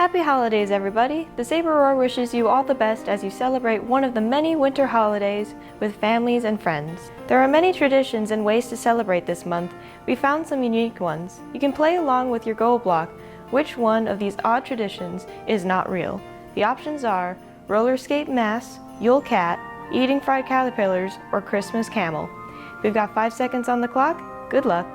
Happy holidays, everybody! The Saber Roar wishes you all the best as you celebrate one of the many winter holidays with families and friends. There are many traditions and ways to celebrate this month. We found some unique ones. You can play along with your goal block. Which one of these odd traditions is not real? The options are roller skate mass, Yule cat, eating fried caterpillars, or Christmas camel. We've got 5 seconds on the clock. Good luck!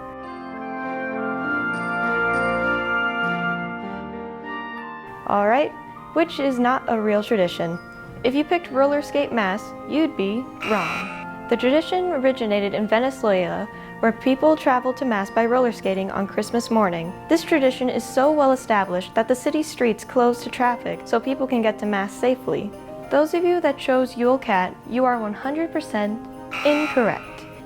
Alright, which is not a real tradition? If you picked roller skate mass, you'd be wrong. The tradition originated in Venezuela, where people traveled to mass by roller skating on Christmas morning. This tradition is so well established that the city streets close to traffic so people can get to mass safely. Those of you that chose Yule cat, you are 100% incorrect.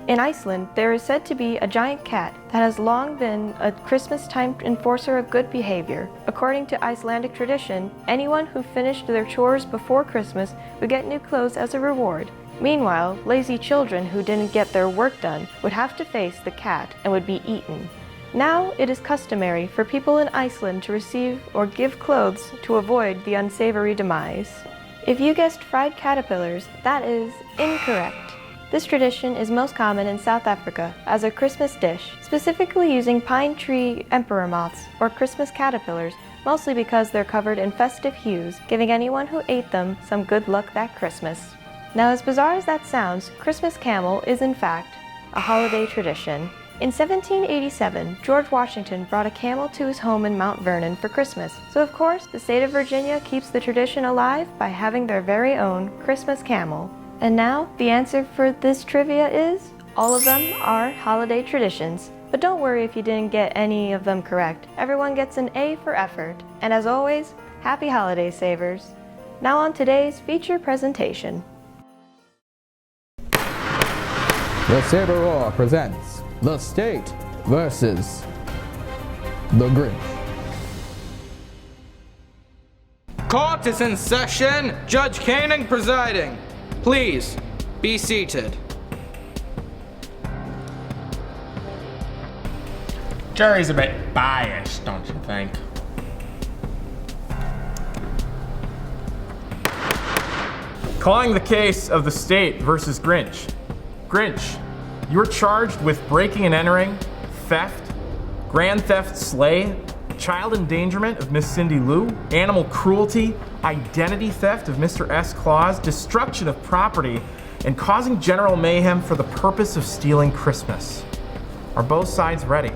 In Iceland, there is said to be a giant cat that has long been a Christmas-time enforcer of good behavior. According to Icelandic tradition, anyone who finished their chores before Christmas would get new clothes as a reward. Meanwhile, lazy children who didn't get their work done would have to face the cat and would be eaten. Now it is customary for people in Iceland to receive or give clothes to avoid the unsavory demise. If you guessed fried caterpillars, that is incorrect. This tradition is most common in South Africa as a Christmas dish, specifically using pine tree emperor moths or Christmas caterpillars, mostly because they're covered in festive hues, giving anyone who ate them some good luck that Christmas. Now, as bizarre as that sounds, Christmas camel is in fact a holiday tradition. In 1787, George Washington brought a camel to his home in Mount Vernon for Christmas, so of course the state of Virginia keeps the tradition alive by having their very own Christmas camel. And now, the answer for this trivia is, all of them are holiday traditions. But don't worry if you didn't get any of them correct. Everyone gets an A for effort. And as always, happy holidays, Savers. Now on today's feature presentation. The Saber Roar presents The State versus the Grinch. Court is in session. Judge Koenig presiding. Please, be seated. Jury's a bit biased, don't you think? Calling the case of the state versus Grinch. Grinch, you're charged with breaking and entering, theft, grand theft slay, child endangerment of Miss Cindy Lou, animal cruelty, identity theft of Mr. S. Claus, destruction of property, and causing general mayhem for the purpose of stealing Christmas. Are both sides ready?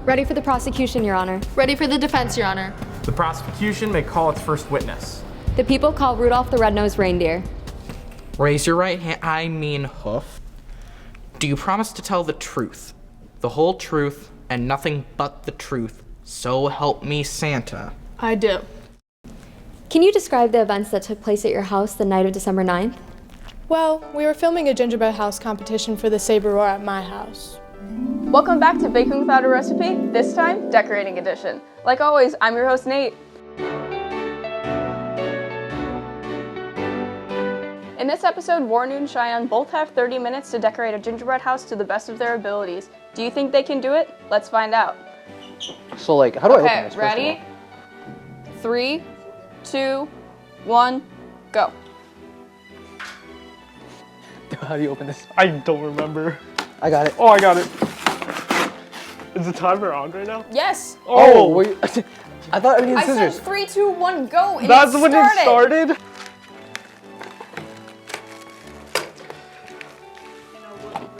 Ready for the prosecution, Your Honor. Ready for the defense, Your Honor. The prosecution may call its first witness. The people call Rudolph the Red-Nosed Reindeer. Raise your right hand, I mean hoof. Do you promise to tell the truth, the whole truth, and nothing but the truth? So help me Santa. I do. Can you describe the events that took place at your house the night of December 9th? Well, we were filming a gingerbread house competition for the Saber Roar at my house. Welcome back to Baking Without a Recipe, this time, Decorating Edition. Like always, I'm your host, Nate. In this episode, Warren and Cheyenne both have 30 minutes to decorate a gingerbread house to the best of their abilities. Do you think they can do it? Let's find out. So like, how do I open this? Okay, ready? 3, 2, 1, go. How do you open this? I don't remember. I got it. Oh, I got it. Is the timer on right now? Yes. Oh, wait. I thought we needed I scissors. said 3, 2, 1, go, and That's it when it started?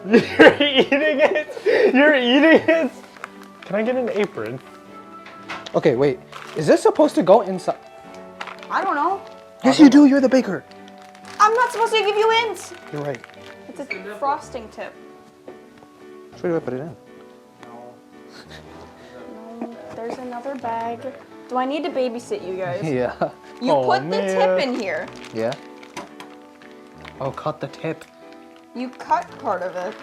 You're eating it? You're eating it? Can I get an apron? Okay, wait. Is this supposed to go inside? I don't know. Yes, you do. You're the baker. I'm not supposed to give you hints. You're right. It's a frosting tip. Where do I put it in? No, there's another bag. Do I need to babysit you guys? Yeah. You put the tip in here. Yeah. Oh, cut the tip. You cut part of it.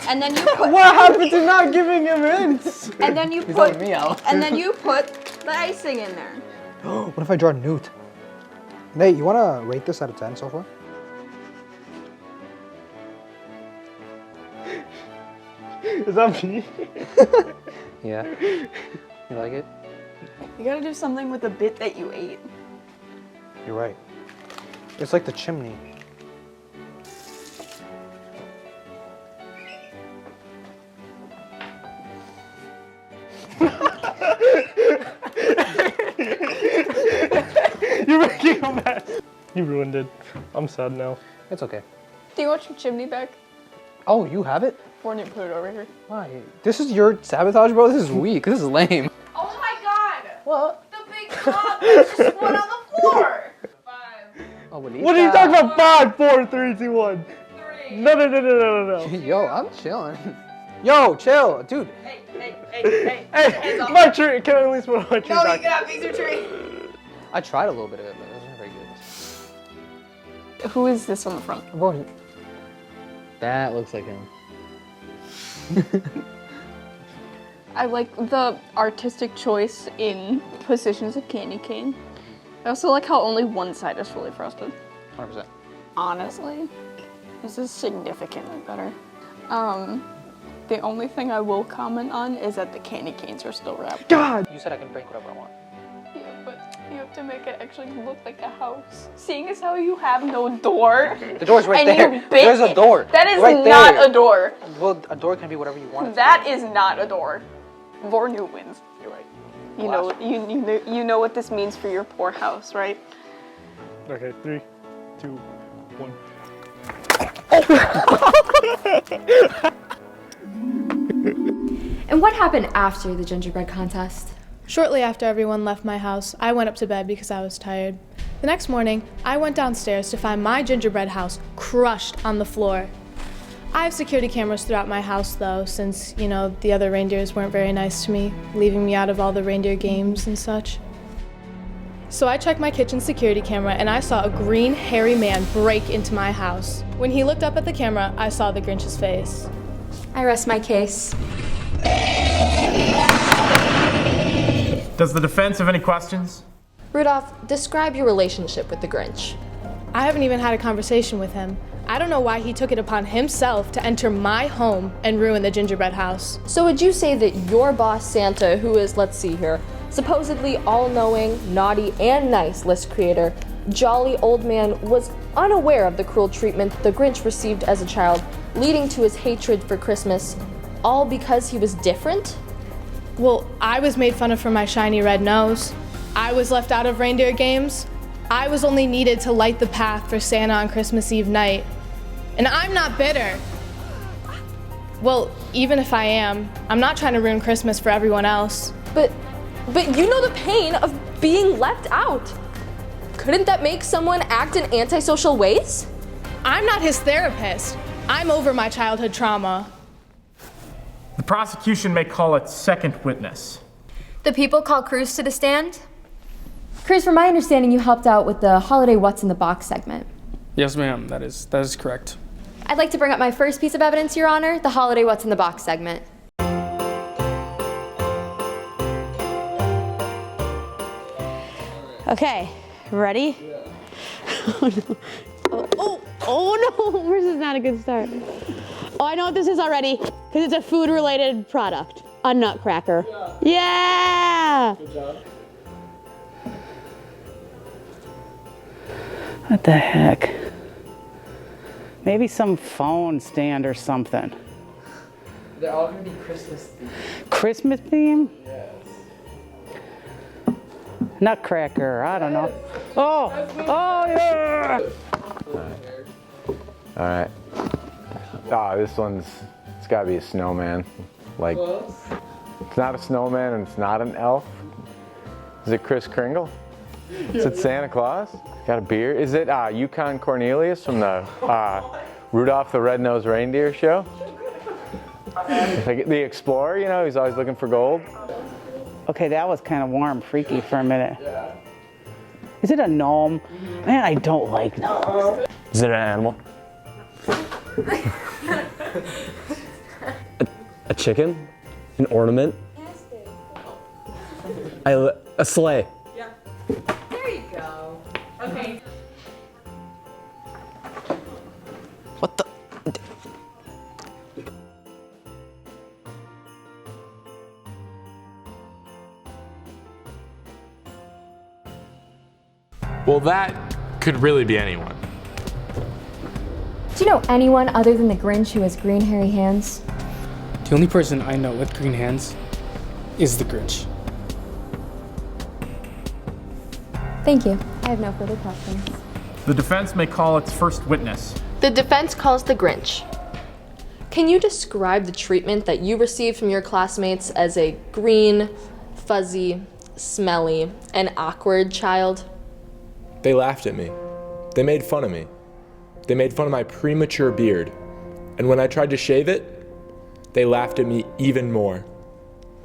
And then you put What happened to not giving him hints? and then you He's put helping me out. and then you put the icing in there. What if I draw Newt? Nate, you want to rate this out of 10 so far? Is that me? Yeah. You like it? You gotta do something with the bit that you ate. You're right. It's like the chimney. You're making a mess. You ruined it. I'm sad now. It's okay. Do you want your chimney back? Oh, you have it? Or did you put it over here? Why? This is your sabotage, bro? This is weak. This is lame. Oh my god! What? The big top that's just one on the floor! 5, Oh, What are you talking about? 5, 4, 3, 2, 1. 3. No. Yo, I'm chilling. Yo, chill, dude. Hey. Hey, Hands off. my tree. Can I at least put my tree No, back? you cannot piece your tree. I tried a little bit of it, but it wasn't very good. Who is this on the front? Bro, that looks like him. I like the artistic choice in positions of candy cane. I also like how only one side is fully frosted. 100%. Honestly, this is significantly better. The only thing I will comment on is that the candy canes are still wrapped. God! You said I can break whatever I want. Yeah, but you have to make it actually look like a house. Seeing as how you have no door. The door's right and there. You bit There's a door. That is right not there. a door. Well, a door can be whatever you want it to That is not a door. Vornu wins. be. You're right. You know what this means for your poor house, right? Okay, 3, 2, 1. And what happened after the gingerbread contest? Shortly after everyone left my house, I went up to bed because I was tired. The next morning, I went downstairs to find my gingerbread house crushed on the floor. I have security cameras throughout my house though, since, the other reindeers weren't very nice to me, leaving me out of all the reindeer games and such. So I checked my kitchen security camera and I saw a green, hairy man break into my house. When he looked up at the camera, I saw the Grinch's face. I rest my case. Does the defense have any questions? Rudolph, describe your relationship with the Grinch. I haven't even had a conversation with him. I don't know why he took it upon himself to enter my home and ruin the gingerbread house. So would you say that your boss Santa, who is, let's see here, supposedly all-knowing, naughty, and nice list creator, jolly old man, was unaware of the cruel treatment the Grinch received as a child, leading to his hatred for Christmas, all because he was different? Well, I was made fun of for my shiny red nose. I was left out of reindeer games. I was only needed to light the path for Santa on Christmas Eve night. And I'm not bitter. Well, even if I am, I'm not trying to ruin Christmas for everyone else. But you know the pain of being left out. Couldn't that make someone act in antisocial ways? I'm not his therapist. I'm over my childhood trauma. The prosecution may call its second witness. The people call Cruz to the stand? Cruz, from my understanding, you helped out with the holiday What's in the Box segment. Yes, ma'am. That is correct. I'd like to bring up my first piece of evidence, Your Honor, the holiday What's in the Box segment. Okay, ready? Yeah. Oh no, this is not a good start. Oh, I know what this is already, because it's a food-related product. A nutcracker. Yeah! Good job. What the heck? Maybe some phone stand or something. They're all gonna be Christmas themed. Christmas theme? Yes. Nutcracker, I don't know. Oh yeah! All right. This one's, it's gotta be a snowman. Like, it's not a snowman and it's not an elf. Is it Kris Kringle? Is it Santa Claus? Got a beard? Is it Yukon Cornelius from the Rudolph the Red-Nosed Reindeer show? Like the explorer, he's always looking for gold. Okay, that was kind of warm, freaky for a minute. Is it a gnome? Man, I don't like gnomes. Is it an animal? a chicken? An ornament? A sleigh. Yeah. There you go. Okay. What the? Well, that could really be anyone. Do you know anyone other than the Grinch who has green hairy hands? The only person I know with green hands is the Grinch. Thank you. I have no further questions. The defense may call its first witness. The defense calls the Grinch. Can you describe the treatment that you received from your classmates as a green, fuzzy, smelly, and awkward child? They laughed at me. They made fun of me. They made fun of my premature beard. And when I tried to shave it, they laughed at me even more.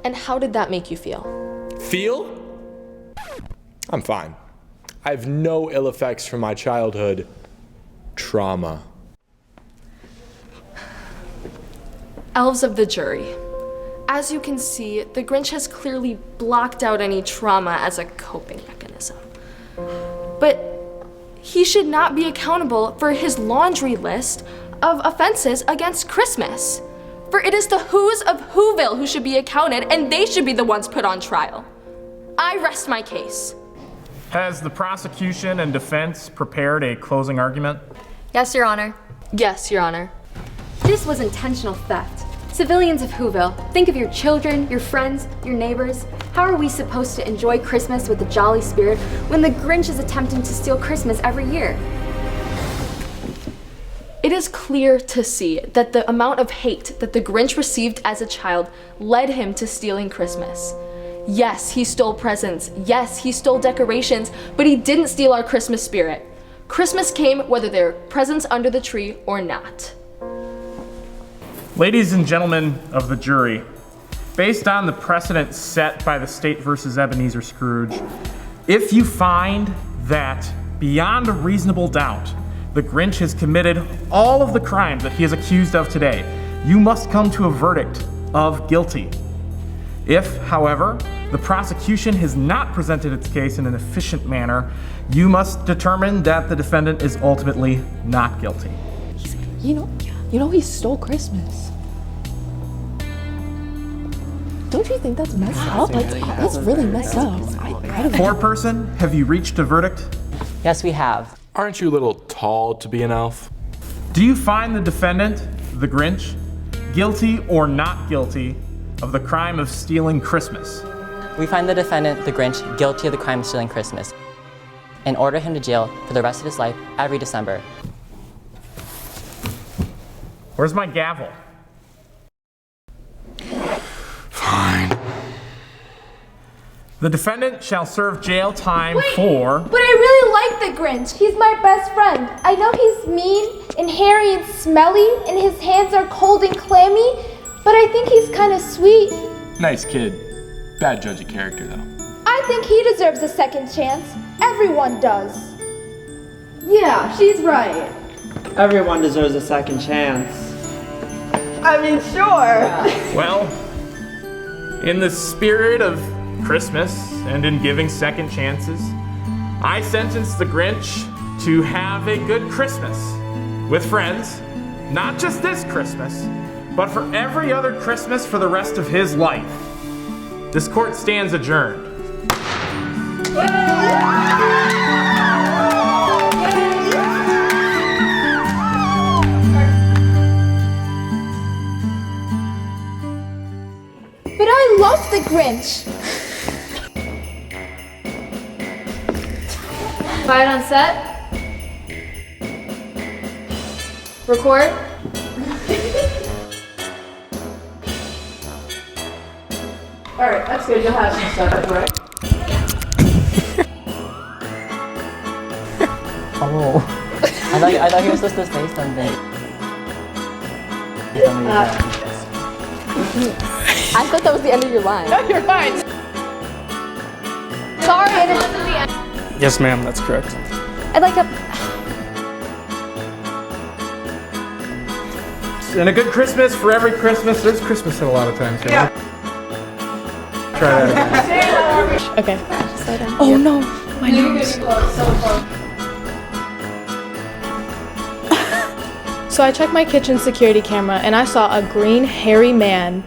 And how did that make you feel? Feel? I'm fine. I have no ill effects from my childhood trauma. Elves of the jury. As you can see, the Grinch has clearly blocked out any trauma as a coping mechanism. But he should not be accountable for his laundry list of offenses against Christmas. For it is the Who's of Whoville who should be accounted, and they should be the ones put on trial. I rest my case. Has the prosecution and defense prepared a closing argument? Yes, Your Honor. Yes, Your Honor. This was intentional theft. Civilians of Whoville, think of your children, your friends, your neighbors. How are we supposed to enjoy Christmas with a jolly spirit when the Grinch is attempting to steal Christmas every year? It is clear to see that the amount of hate that the Grinch received as a child led him to stealing Christmas. Yes, he stole presents. Yes, he stole decorations, but he didn't steal our Christmas spirit. Christmas came whether there were presents under the tree or not. Ladies and gentlemen of the jury, based on the precedent set by the state versus Ebenezer Scrooge, if you find that beyond a reasonable doubt, the Grinch has committed all of the crimes that he is accused of today, you must come to a verdict of guilty. If, however, the prosecution has not presented its case in an efficient manner, you must determine that the defendant is ultimately not guilty. You know he stole Christmas. Don't you think that's messed up? That's really messed up. Foreperson, have you reached a verdict? Yes, we have. Aren't you a little tall to be an elf? Do you find the defendant, the Grinch, guilty or not guilty of the crime of stealing Christmas? We find the defendant, the Grinch, guilty of the crime of stealing Christmas and order him to jail for the rest of his life every December. Where's my gavel? Fine. The defendant shall serve jail time for... But I really like the Grinch. He's my best friend. I know he's mean and hairy and smelly and his hands are cold and clammy, but I think he's kind of sweet. Nice kid. Bad judge of character, though. I think he deserves a second chance. Everyone does. Yeah, she's right. Everyone deserves a second chance. I mean, sure. Well, in the spirit of Christmas and in giving second chances, I sentence the Grinch to have a good Christmas with friends, not just this Christmas, but for every other Christmas for the rest of his life. This court stands adjourned. But I love the Grinch. Quiet on set. Record. Alright, that's good. You'll have some stuff, right? Oh. I thought he was supposed to say something. I thought that was the end of your line. No, you're fine. Sorry, I didn't listen to the end. Yes, ma'am, that's correct. I'd like a... And a good Christmas for every Christmas. There's Christmas in a lot of times. Yeah. Try that again. Okay. Slow down. Oh no, my You're nose. getting close, so close. So I checked my kitchen security camera and I saw a green hairy man